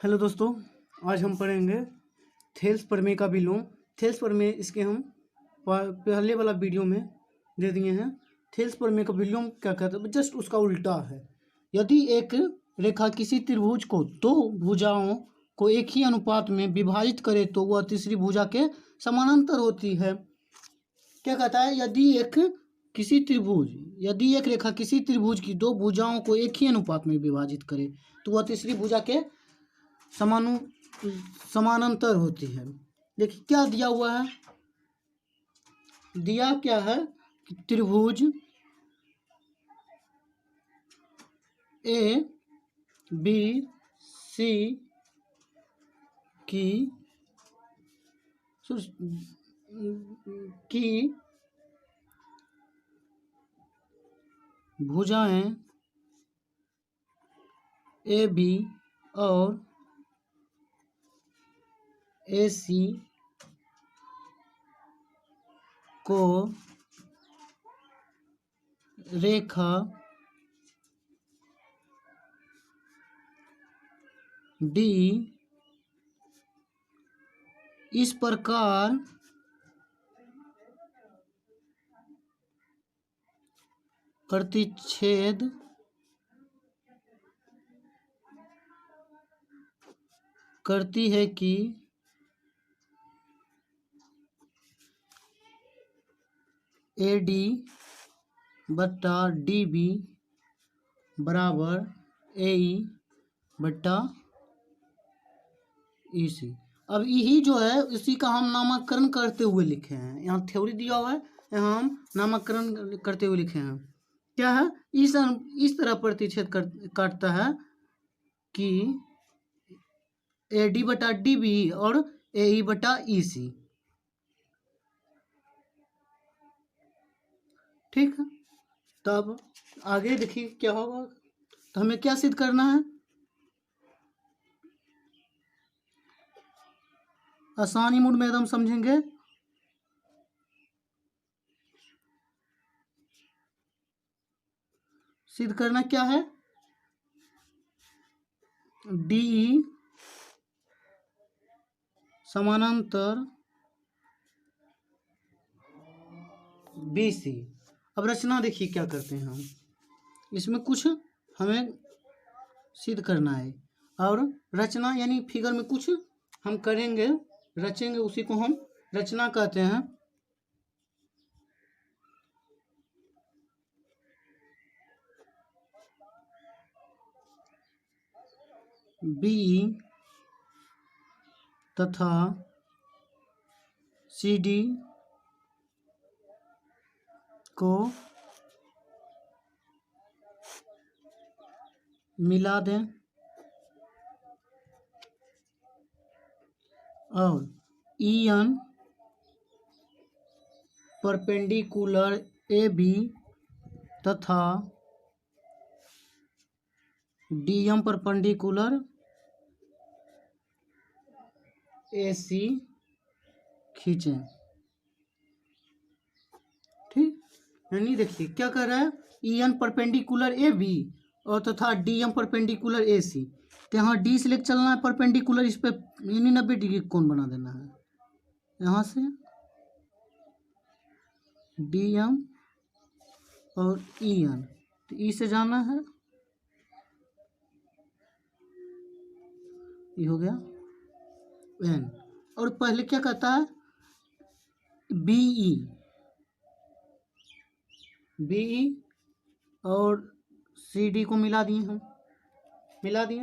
Hello दोस्तों, आज हम पढ़ेंगे थेल्स प्रमेय का विलोम। थेल्स प्रमेय इसके हम पहले वाला वीडियो में दे दिए हैं। थेल्स प्रमेय का विलोम क्या कहते हैं, जस्ट उसका उल्टा है। यदि एक रेखा किसी त्रिभुज को दो भुजाओं को एक ही अनुपात में विभाजित करे तो वह तीसरी भुजा के समानांतर होती है। क्या कहता है, यदि एक रेखा किसी त्रिभुज की दो भुजाओं को एक ही अनुपात में विभाजित करे तो वह तीसरी भुजा के समानांतर होती है। देखिए क्या दिया हुआ है, दिया क्या है कि त्रिभुज ए बी सी की भुजाएं ए बी और ए सी को रेखा डी इस प्रकार प्रतिच्छेद करती है कि ए डी बट्टा डी बी बराबर ए ई बट्टा ई सी। अब यही जो है इसी का हम नामकरण करते हुए लिखे हैं। यहाँ थ्योरी दिया हुआ है, यहाँ हम नामकरण करते हुए लिखे हैं। क्या है, इस तरह प्रतिच्छेद काटता है कि ए डी बटा डी बी और ए ई बटा ई सी। ठीक है, तब आगे देखिए क्या होगा। तो हमें क्या सिद्ध करना है, आसानी मूड में एकदम समझेंगे। सिद्ध करना क्या है, डी समानांतर बी सी। अब रचना देखिए क्या करते हैं हम, इसमें कुछ हमें सिद्ध करना है और रचना यानी फिगर में कुछ हम करेंगे, रचेंगे, उसी को हम रचना कहते हैं। बी तथा सी डी को मिला दें और E N perpendicular A B तथा D M perpendicular A C खींचें। ठीक, यानी देखिए क्या कर रहा है, E N perpendicular A B और तथा D M perpendicular A C. तो यहाँ डी से लेकर चलना है परपेंडिकुलर, इस पे यानी 90 डिग्री कोण बना देना है। यहाँ से डी एम और ई एन, तो ई से जाना है, ये हो गया एन। और पहले क्या कहता है, बीई और सी डी को मिला दिए हम, मिला दिए।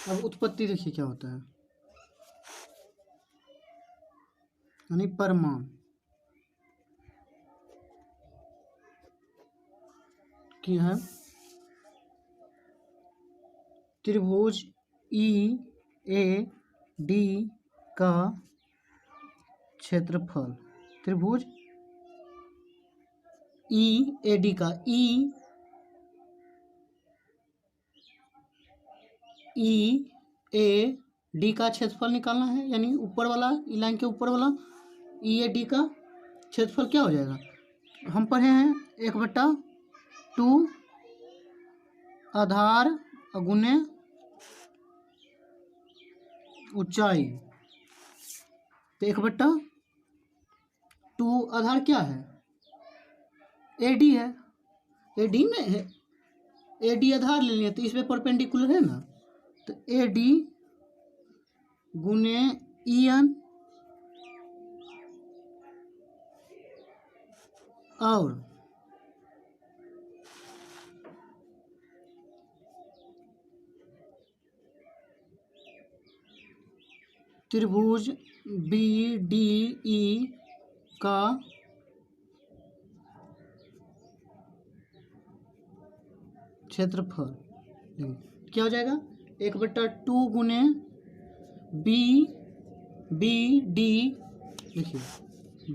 अब उत्पत्ति देखिए क्या होता है, यानी परिमाण की है त्रिभुज ई ए डी का क्षेत्रफल। त्रिभुज ई ए डी का ई ए डी का क्षेत्रफल निकालना है, यानी ऊपर वाला ई लाइन के ऊपर वाला ई ए डी का क्षेत्रफल क्या हो जाएगा, हम पढ़े हैं 1/2 आधार गुने ऊंचाई, तो 1/2 आधार क्या है, AD है, AD में है, AD आधार ले लिया तो इसमें परपेंडिकुलर है ना, तो AD गुने EN और त्रिभुज BDE का क्षेत्रफल क्या हो जाएगा, 1/2 गुने BD, देखिए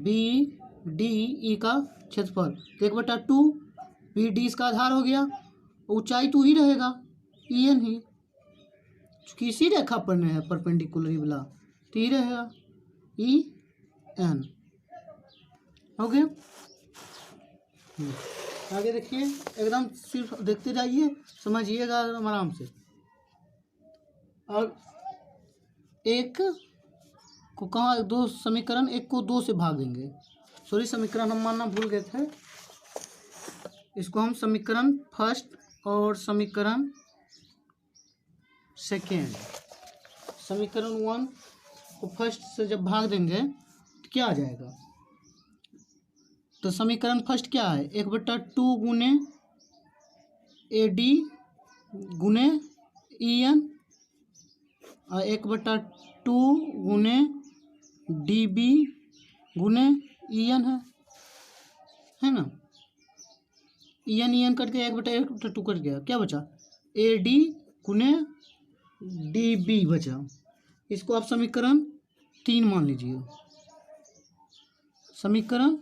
BDE का क्षेत्रफल, 1/2 BD इसका आधार हो गया, ऊंचाई तो ही रहेगा EN ही, चूंकि इसी रेखा पर नहीं है परपेंडिकुलर ही वाला, तो ही रहेगा EN। हो गया। आगे देखिए, एकदम सिर्फ देखते जाइए, समझिएगा एकदम आराम से। और एक को कहाँ, दो समीकरण, एक को 2 से भाग देंगे, सॉरी समीकरण हम मानना भूल गए थे, इसको हम समीकरण फर्स्ट और समीकरण सेकेंड, समीकरण 1 को फर्स्ट से जब भाग देंगे तो क्या आ जाएगा, तो समीकरण फर्स्ट क्या है, 1/2 गुने AD गुने EN और 1/2 गुने DB गुने EN है ना, EN कट गया, 1/2 कट गया, क्या बचा, AD गुने DB बचा, इसको आप समीकरण 3 मान लीजिए, समीकरण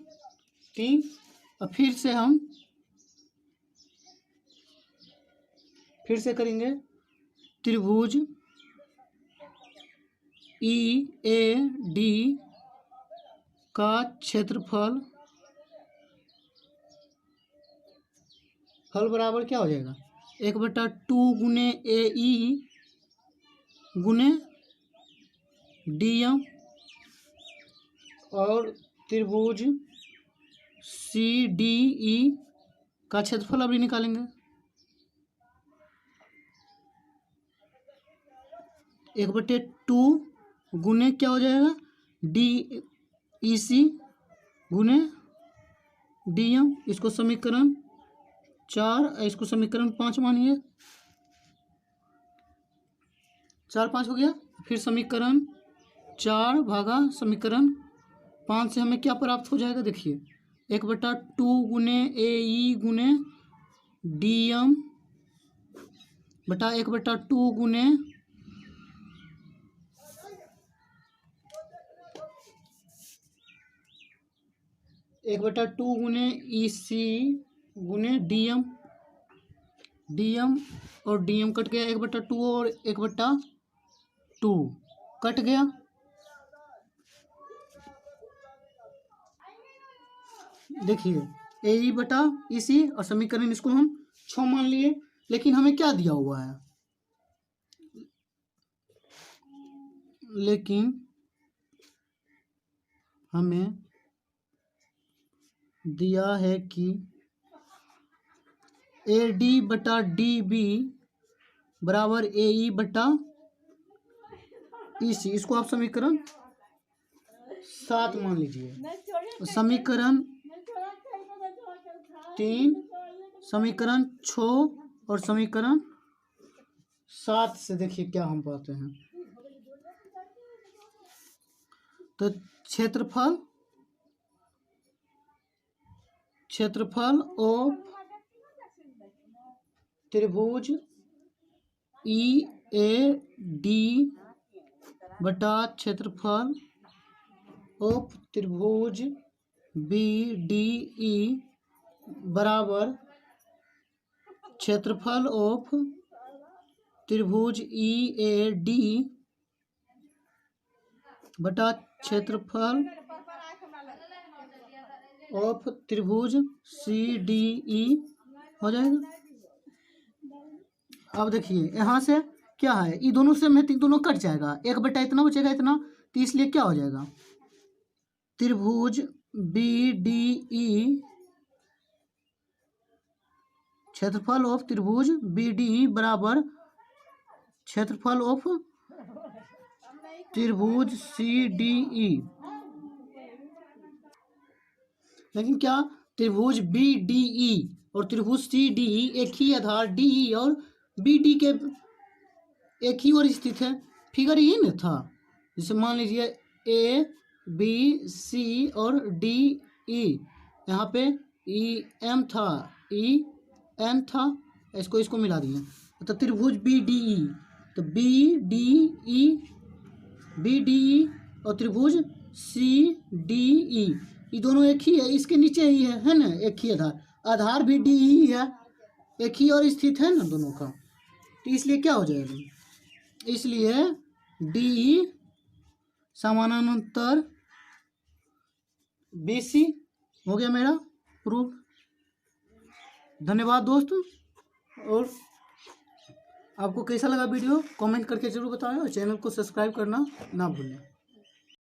3। और फिर से करेंगे त्रिभुज EAD का क्षेत्रफल बराबर क्या हो जाएगा, 1/2 गुने AE गुने DM और त्रिभुज CDE का क्षेत्रफल अभी निकालेंगे, 1/2 गुने क्या हो जाएगा, DEC गुने DM, इसको समीकरण 4, इसको समीकरण 5 मानिए, 4 5 हो गया। फिर समीकरण 4 भागा समीकरण 5 से हमें क्या प्राप्त हो जाएगा, देखिए 1/2 गुने AE गुने DM बटा 1/2 गुने EC गुने DM और DM कट गया, 1/2 और 1/2 कट गया, देखिए AE बटा EC और समीकरण इसको हम 6 मान लिए, लेकिन हमें क्या दिया हुआ है, लेकिन हमें दिया है कि AD बटा DB बराबर AE बटा EC, इसको आप समीकरण 7 मान लीजिए, समीकरण 3, समीकरण 6 और समीकरण 7 से देखिए क्या हम पाते हैं, तो क्षेत्रफल ऑफ त्रिभुज EAD बटा क्षेत्रफल ऑफ त्रिभुज BDE बराबर क्षेत्रफल ऑफ त्रिभुज EAD बटा क्षेत्रफल ऑफ त्रिभुज CDE हो जाएगा। अब देखिए यहाँ से क्या है, ये दोनों से में दोनों कट जाएगा, 1/, इतना बचेगा इतना, तो इसलिए क्या हो जाएगा, त्रिभुज बी डी ई, क्षेत्रफल ऑफ त्रिभुज बी डी ई बराबर क्षेत्रफल ऑफ त्रिभुज सी डी ई। लेकिन क्या, त्रिभुज बी डी ई और त्रिभुज सी डी ई एक ही आधार डी ई और बी डी के एक ही ओर स्थित है, फिगर यही न था। जैसे मान लीजिए ए बी सी और डी ई, यहाँ पे ई एम था, ई एन था, इसको मिला दिए तो त्रिभुज बी डी ई, तो बी डी ई और त्रिभुज सी डी ई, ये दोनों एक ही है, इसके नीचे ही है ना, एक ही आधार भी डी ई है, एक ही और स्थित है ना दोनों का, तो इसलिए क्या हो जाएगा, इसलिए डी समानांतर BC हो गया मेरा प्रूफ। धन्यवाद दोस्तों, और आपको कैसा लगा वीडियो कमेंट करके जरूर बताएं और चैनल को सब्सक्राइब करना ना भूलें।